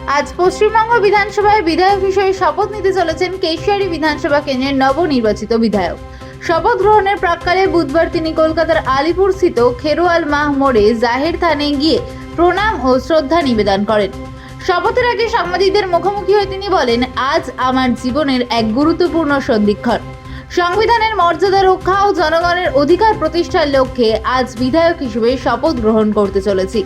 আজ পশ্চিমবঙ্গ বিধানসভায় বিধায়ক হিসেবে শপথ নিতে চলেছেন কেশিয়ারি বিধানসভা কেন্দ্রের নবনির্বাচিত বিধায়ক। শপথ গ্রহণের প্রাক্কালে বুধবার তিনি কলকাতার আলিপুর স্থিত খেরোয়াল মাহ মোড়ে জাহের থানে গিয়ে প্রণাম ও শ্রদ্ধা নিবেদন করেন। শপথের আগে সাংবাদিকদের মুখোমুখি হয়ে তিনি বলেন, আজ আমার জীবনের এক গুরুত্বপূর্ণ সন্ধিক্ষণ। সংবিধানের মর্যাদা রক্ষা ও জনগণের অধিকার প্রতিষ্ঠার লক্ষ্যে আজ বিধায়ক হিসেবে শপথ গ্রহণ করতে চলেছি।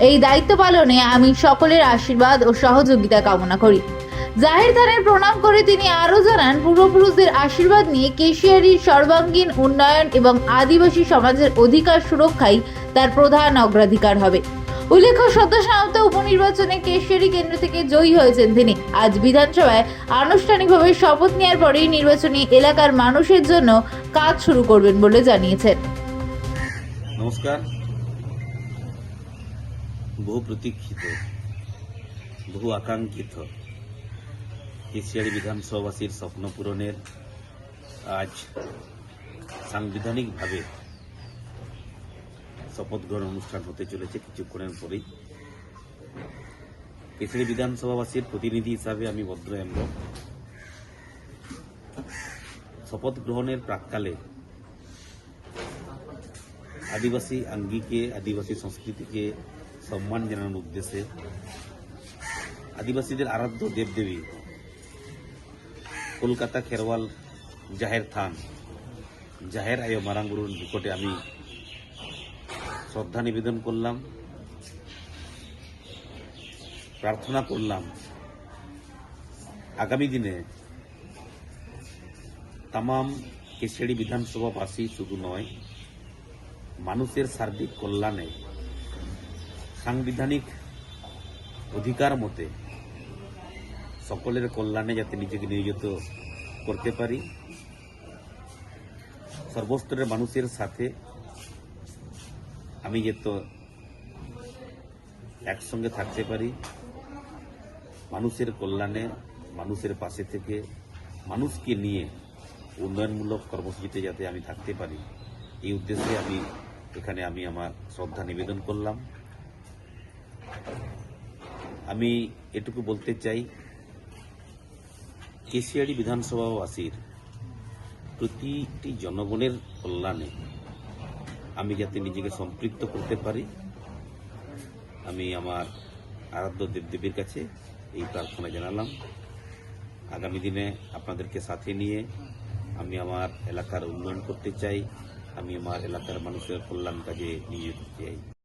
এই দায়িত্ব পালনে আমি সকলের আশীর্বাদ ও সহযোগিতা কামনা করি। জাহের থানের প্রণাম করে তিনি আরও জানান, পূর্বপুরুষদের আশীর্বাদ নিয়ে কেশিয়ারির সর্বাঙ্গীন উন্নয়ন এবং আদিবাসী সমাজের অধিকার সুরক্ষাই তার প্রধান অগ্রাধিকার হবে। উল্লেখ্য, সদ্য সমাপ্ত উপনির্বাচনে কেশিয়ারি কেন্দ্র থেকে জয়ী হয়েছেন তিনি। আজ বিধানসভায় আনুষ্ঠানিকভাবে শপথ নেওয়ার পরেই নির্বাচনী এলাকার মানুষের জন্য কাজ শুরু করবেন বলে জানিয়েছেন। নমস্কার। বহু প্রতীক্ষিত, বহু আকাঙ্ক্ষিত কেশিয়ারি বিধানসভাবাসীর স্বপ্ন পূরণের আজ সাংবিধানিকভাবে শপথ গ্রহণ অনুষ্ঠান হতে চলেছে কিছুক্ষণের পরেই। কেশিয়ারি বিধানসভাবাসীর প্রতিনিধি হিসাবে আমি ভদ্র এমর শপথ গ্রহণের প্রাক্কালে আদিবাসী আঙ্গিকে, আদিবাসী সংস্কৃতিকে সম্মান জানানোর উদ্দেশ্যে আদিবাসীদের আরাধ্য দেবদেবী কলকাতা খেরওয়াল জাহের থান জাহের আয় মারাঙ্গুরুর নিকটে আমি শ্রদ্ধা নিবেদন করলাম, প্রার্থনা করলাম আগামী দিনে তামাম কেশিয়ারি বিধানসভাবাসী শুধু নয়, মানুষের সার্বিক কল্যাণে সাংবিধানিক অধিকার মতে সকলের কল্যাণে যাতে নিজেকে নিয়োজিত করতে পারি, সর্বস্তরের মানুষের সাথে আমি যাতে একসঙ্গে থাকতে পারি, মানুষের কল্যাণে, মানুষের পাশে থেকে মানুষকে নিয়ে উন্নয়নমূলক কর্মসূচিতে যাতে আমি থাকতে পারি, এই উদ্দেশ্যে এখানে আমি আমার শ্রদ্ধা নিবেদন করলাম। আমি এটুকু বলতে চাই, কেশিয়ারি বিধানসভাবাসীর প্রতিটি জনগণের কল্যাণে আমি যাতে নিজেকে সম্পৃক্ত করতে পারি, আমি আমার আরাধ্য দেবদেবীর কাছে এই প্রার্থনা জানালাম। আগামী দিনে আপনাদেরকে সাথে নিয়ে আমি আমার এলাকার উন্নয়ন করতে চাই, আমি আমার এলাকার মানুষের কল্যাণ কাজে নিয়োজিত চাই।